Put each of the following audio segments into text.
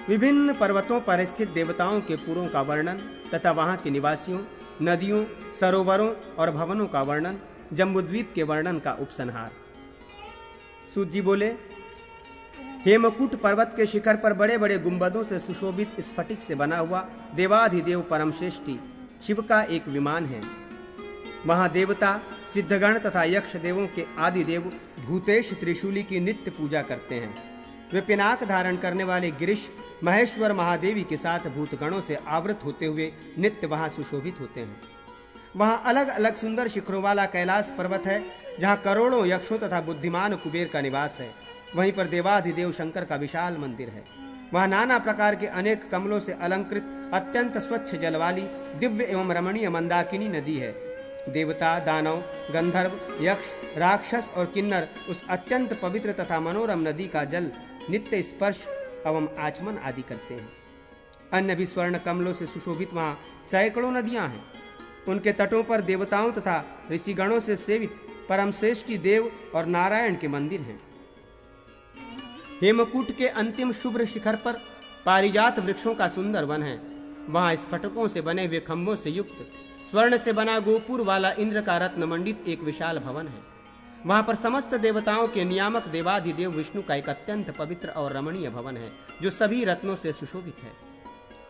विभिन्न पर्वतों पर स्थित देवताओं के पुरों का वर्णन तथा वहां के निवासियों, नदियों, सरोवरों और भवनों का वर्णन, जम्बूद्वीप के वर्णन का उपसंहार। सूत जी बोले, हेमकूट पर्वत के शिखर पर बड़े बड़े गुंबदों से सुशोभित स्फटिक से बना हुआ देवाधिदेव परमश्रेष्ठी शिव का एक विमान है। वहां देवता, सिद्धगण तथा यक्ष देवों के आदि देव भूतेश त्रिशूली की नित्य पूजा करते हैं। वे पिनाक धारण करने वाले गिरीश महेश्वर महादेवी के साथ भूतगणों से आवृत होते हुए नित्य वहां सुशोभित होते हैं। वहां अलग अलग सुंदर शिखरों वाला कैलाश पर्वत है, जहां करोड़ों यक्षों तथा बुद्धिमान कुबेर का निवास है। वहीं पर देवाधिदेव शंकर का विशाल मंदिर है। वहां नाना प्रकार के अनेक कमलों से अलंकृत अत्यंत स्वच्छ जल वाली दिव्य एवं रमणीय मंदाकिनी नदी है। देवता, दानव, गंधर्व, यक्ष, राक्षस और किन्नर उस अत्यंत पवित्र तथा मनोरम नदी का जल नित्य स्पर्श एवं आचमन आदि करते हैं। अन्य भी स्वर्ण कमलों से सुशोभित वहां सैकड़ों नदियां हैं। उनके तटों पर देवताओं तथा ऋषिगणों से सेवित परमश्रेष्ठी देव और नारायण के मंदिर हैं। हेमकूट के अंतिम शुभ्र शिखर पर पारिजात वृक्षों का सुंदर वन है। वहां स्फटिकों से बने हुए खंभों से युक्त स्वर्ण से बना गोपुर वाला इंद्र का रत्न मंडित एक विशाल भवन है। वहां पर समस्त देवताओं के नियामक देवाधिदेव विष्णु का एक अत्यंत पवित्र और रमणीय भवन है, जो सभी रत्नों से सुशोभित है।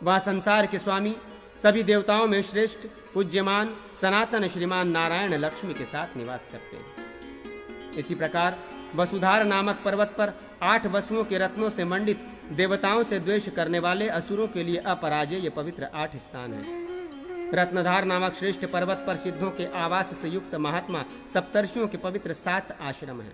वहां संसार के स्वामी, सभी देवताओं में श्रेष्ठ, पूज्यमान, सनातन श्रीमान नारायण लक्ष्मी के साथ निवास करते हैं। इसी प्रकार वसुधार नामक पर्वत पर 8 वसुओं के रत्नों से मंडित देवताओं से द्वेष करने वाले असुरों के लिए अपराजेय पवित्र 8 स्थान है। रत्नधार नामक श्रेष्ठ पर्वत पर सिद्धों के आवास से युक्त महात्मा सप्तर्षियों के पवित्र 7 आश्रम हैं।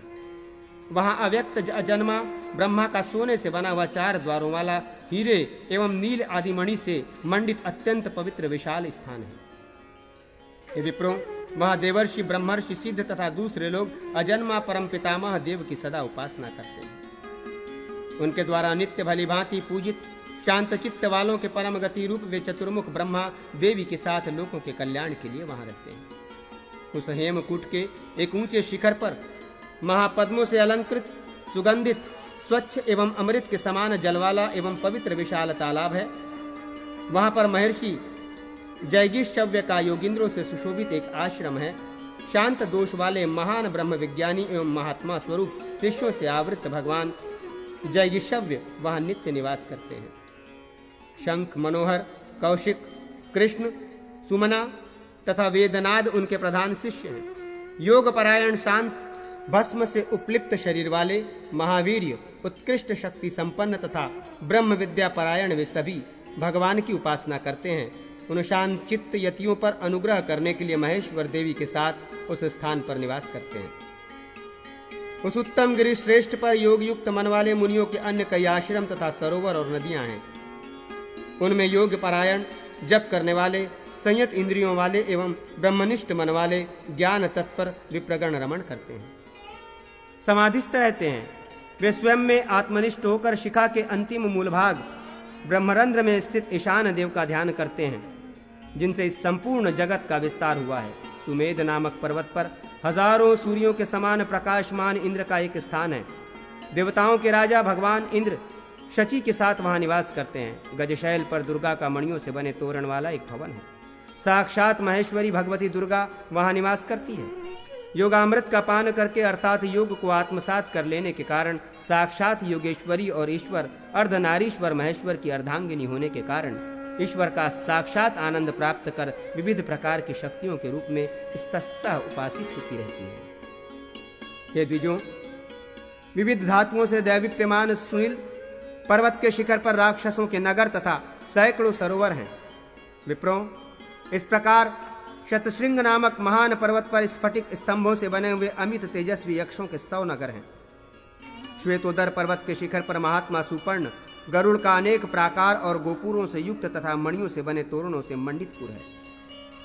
वहां अव्यक्त अजन्मा ब्रह्मा का सोने से बना हुआ 4 द्वारों वाला हीरे एवं नील आदि मणि से मंडित अत्यंत पवित्र विशाल स्थान है। हे विप्रों, वहां देवर्षि, ब्रह्मर्षि, सिद्ध तथा दूसरे लोग अजन्मा परम पितामह देव की सदा उपासना करते हैं। उनके द्वारा नित्य भली भांति पूजित शांत चित्त वालों के परम गति रूप वे चतुर्मुख ब्रह्मा देवी के साथ लोगों के कल्याण के लिए वहां रहते हैं। उस हेमकूट के एक ऊंचे शिखर पर महापद्मों से अलंकृत, सुगंधित, स्वच्छ एवं अमृत के समान जलवाला एवं पवित्र विशाल तालाब है। वहां पर महर्षि जैगिष्ठव्य का योगिंद्रों से सुशोभित एक आश्रम है। शांत दोष वाले महान ब्रह्म विज्ञानी एवं महात्मा स्वरूप शिष्यों से आवृत भगवान जैगिष्ठव्य वहां नित्य निवास करते हैं। शंख, मनोहर, कौशिक, कृष्ण, सुमना तथा वेदनाद उनके प्रधान शिष्य हैं। योग परायण, शांत, भस्म से उपलिप्त शरीर वाले, महावीर्य, उत्कृष्ट शक्ति संपन्न तथा ब्रह्म विद्या परायण वे सभी भगवान की उपासना करते हैं। उन शांत चित्त यतियों पर अनुग्रह करने के लिए महेश्वर देवी के साथ उस स्थान पर निवास करते हैं। उस उत्तम गिरि श्रेष्ठ पर योग युक्त मन वाले मुनियों के अन्य कई आश्रम तथा सरोवर और नदियां हैं। उनमें योग परायण, जप करने वाले, संयत इंद्रियों वाले एवं ब्रह्मनिष्ठ मन वाले ज्ञान तत्पर विप्रगण रमण करते हैं, समाधिस्थ रहते हैं। वे स्वयं में आत्मनिष्ठ होकर शिखा के अंतिम मूल भाग ब्रह्मरंध्र में स्थित ईशान देव का ध्यान करते हैं, जिनसे इस संपूर्ण जगत का विस्तार हुआ है। सुमेध नामक पर्वत पर हजारों सूर्यों के समान प्रकाशमान इंद्र का एक स्थान है। देवताओं के राजा भगवान इंद्र शची के साथ वहां निवास करते हैं। गजशैल पर दुर्गा का मणियों से बने तोरण वाला एक भवन है। साक्षात महेश्वरी भगवती दुर्गा वहां निवास करती है। योगामृत का पान करके अर्थात योग को आत्मसात कर लेने के कारण साक्षात योगेश्वरी और ईश्वर अर्धनारीश्वर महेश्वर की अर्धांगिनी होने के कारण ईश्वर का साक्षात आनंद प्राप्त कर विविध प्रकार की शक्तियों के रूप में स्तस्तः उपासित होती रहती है। हे द्विजों, विविध धातुओं से दैवीप्यमान सुनील पर्वत के शिखर पर राक्षसों के नगर तथा सैकड़ों सरोवर हैं। विप्रों, इस प्रकार शतशृंग नामक महान पर्वत पर स्फटिक स्तंभों से बने हुए अमित तेजस्वी यक्षों के 100 नगर हैं। श्वेतोदर पर्वत के शिखर पर महात्मा सुपर्ण गरुड़ का अनेक प्राकार और गोपुरों से युक्त तथा मणियों से बने तोरणों से मंडित पुर है।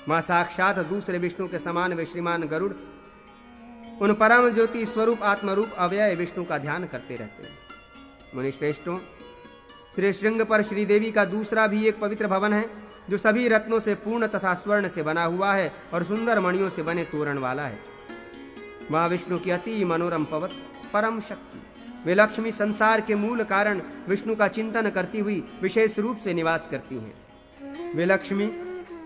वहां साक्षात दूसरे विष्णु के समान वे श्रीमान गरुड़ उन परम ज्योति स्वरूप आत्मरूप अव्यय विष्णु का ध्यान करते रहते हैं। मुनिश्रेष्ठों, श्री श्रृंग पर श्रीदेवी का दूसरा भी एक पवित्र भवन है, जो सभी रत्नों से पूर्ण तथा स्वर्ण से बना हुआ है और सुंदर मणियों से बने तोरण वाला है। वहां विष्णु की अति मनोरम परम शक्ति वे लक्ष्मी संसार के मूल कारण विष्णु का चिंतन करती हुई विशेष रूप से निवास करती हैं। वे लक्ष्मी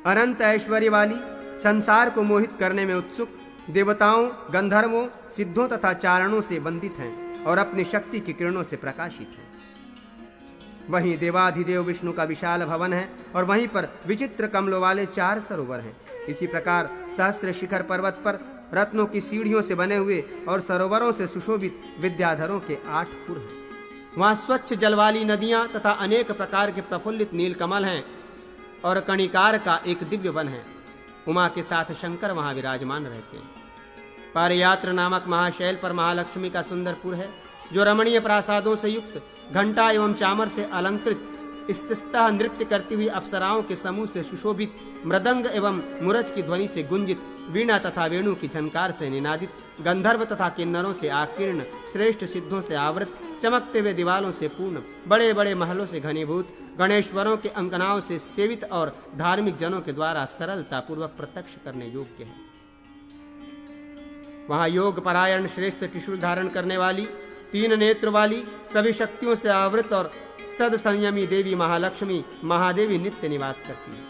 अनंत ऐश्वर्य वाली, संसार को मोहित करने में उत्सुक, देवताओं, गंधर्वों, सिद्धों तथा चारणों से वंदित हैं और अपनी शक्ति की किरणों से प्रकाशित हैं। वहीं देवाधिदेव विष्णु का विशाल भवन है और वहीं पर विचित्र कमलों वाले 4 सरोवर हैं। इसी प्रकार सहस्त्र शिखर पर्वत पर रत्नों की सीढ़ियों से बने हुए और सरोवरों से सुशोभित विद्याधरों के 8 पुर हैं। वहां स्वच्छ जल वाली नदियां तथा अनेक प्रकार के प्रफुल्लित नीलकमल हैं और कणिकार का एक दिव्य वन है। उमा के साथ शंकर वहां विराजमान रहते हैं। पारयात्र नामक महाशैल पर महालक्ष्मी का सुंदर पुर है, जो रमणीय प्रासादों से युक्त, घंटा एवं चामर से अलंकृत, स्तः नृत्य करती हुई अप्सराओं के समूह से सुशोभित, मृदंग एवं मुरज की ध्वनि से गुंजित, वीणा तथा वेणु की झनकार से निनादित, गंधर्व तथा किन्नरों से आकीर्ण, श्रेष्ठ सिद्धों से आवृत, चमकते हुए दीवालों से पूर्ण, बड़े बड़े महलों से घनीभूत, गणेश्वरों के अंकनाओं से सेवित और धार्मिक जनों के द्वारा सरलता पूर्वक प्रत्यक्ष करने योग्य है। वहां योग परायण, श्रेष्ठ त्रिशूल धारण करने वाली, 3 नेत्र वाली, सभी शक्तियों से आवृत और सद संयमी देवी महालक्ष्मी महादेवी नित्य निवास करती है।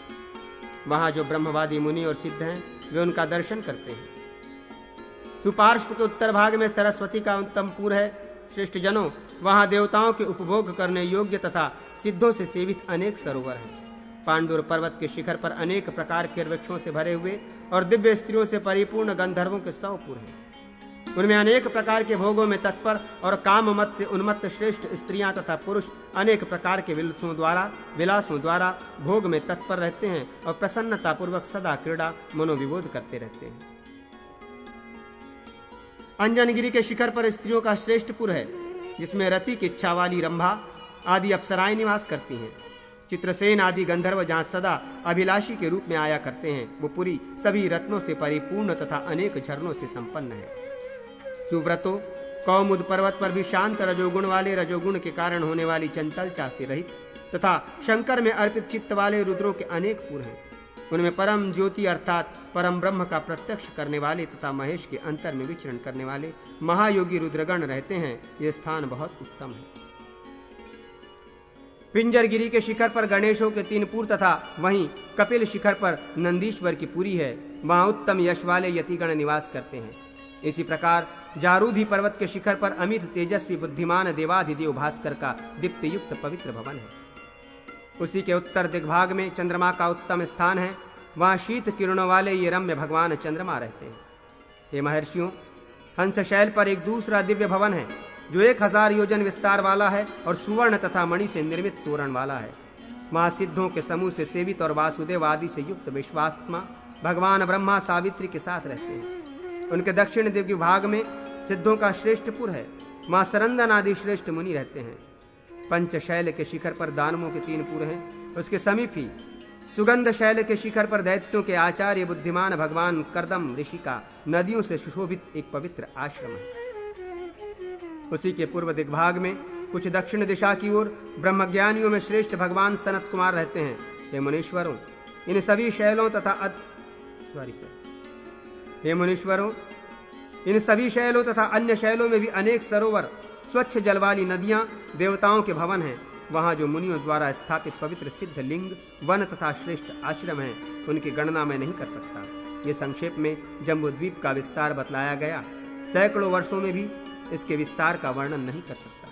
वहां जो ब्रह्मवादी मुनि और सिद्ध हैं, वे उनका दर्शन करते हैं। सुपार्श्व के उत्तर भाग में सरस्वती का उत्तम पुर है। श्रेष्ठ जनों, वहां देवताओं के उपभोग करने योग्य तथा सिद्धों से सेवित अनेक सरोवर हैं। पांडुर पर्वत के शिखर पर अनेक प्रकार के वृक्षों से भरे हुए और दिव्य स्त्रियों से परिपूर्ण गंधर्वों के 100 पुर हैं। उनमें अनेक प्रकार के भोगों में तत्पर और काम मत से उन्मत्त श्रेष्ठ स्त्रियां तथा पुरुष अनेक प्रकार के विलासों द्वारा भोग में तत्पर रहते हैं और प्रसन्नता पूर्वक सदा क्रीड़ा मनोविबोध करते रहते हैं। अंजनगिरी के शिखर पर स्त्रियों का श्रेष्ठ पुर है, जिसमें रति की इच्छा वाली रंभा आदि अप्सराएं निवास करती हैं। चित्रसेन आदि गंधर्व जहां सदा अभिलाषी के रूप में आया करते हैं, वो पुरी सभी रत्नों से परिपूर्ण तथा अनेक झरनों से संपन्न है। सुव्रतो कौमुद पर्वत पर भी शांत रजोगुण वाले, रजोगुण के कारण होने वाली चंचलता से रहित तथा शंकर में अर्पित चित्त वाले रुद्रों के अनेक पुर हैं। उनमें परम ज्योति अर्थात परम ब्रह्म का प्रत्यक्ष करने वाले तथा महेश के अंतर में विचरण करने वाले महायोगी रुद्रगण रहते हैं। ये स्थान बहुत उत्तम है। पिंजरगिरी के शिखर पर गणेशों के 3 पुर तथा वहीं कपिल शिखर पर नंदीश्वर की पुरी है। वहां उत्तम यश वाले यतिगण निवास करते हैं। इसी प्रकार जारूधी पर्वत के शिखर पर अमित तेजस्वी बुद्धिमान देवाधिदेव भास्कर का दीप्त युक्त पवित्र भवन है। उसी के उत्तर दिग्भाग में चंद्रमा का उत्तम स्थान है। वहां शीत किरणों वाले ये रम्य भगवान चंद्रमा रहते हैं। हे महर्षियों, हंसशैल पर एक दूसरा दिव्य भवन है, जो 1000 योजन विस्तार वाला है और सुवर्ण तथा मणि से निर्मित तोरण वाला है। वहां सिद्धों के समूह से सेवित और वासुदेव आदि से युक्त विश्वात्मा भगवान ब्रह्मा सावित्री के साथ रहते हैं। उनके दक्षिण दिव्य भाग में सिद्धों का श्रेष्ठ पुर है। वहां सरंदन आदि श्रेष्ठ मुनि रहते हैं। पंचशैल के शिखर पर दानवों के 3 पुर हैं। उसके समीप ही सुगंध शैल के शिखर पर दैत्यों के आचार्य बुद्धिमान भगवान कर्दम ऋषि का नदियों से सुशोभित एक पवित्र आश्रम है। उसी के पूर्व दिग्भाग में कुछ दक्षिण दिशा की ओर ब्रह्मज्ञानियों में श्रेष्ठ भगवान सनत कुमार रहते हैं। हे मुनीश्वरों, इन सभी शैलों तथा अन्य शैलों में भी अनेक सरोवर, स्वच्छ जल वाली नदियां, देवताओं के भवन हैं। वहां जो मुनियों द्वारा स्थापित पवित्र सिद्ध लिंग, वन तथा श्रेष्ठ आश्रम हैं, उनकी गणना मैं नहीं कर सकता। ये संक्षेप में जम्बूद्वीप का विस्तार बतलाया गया। सैकड़ों वर्षों में भी इसके विस्तार का वर्णन नहीं कर सकता।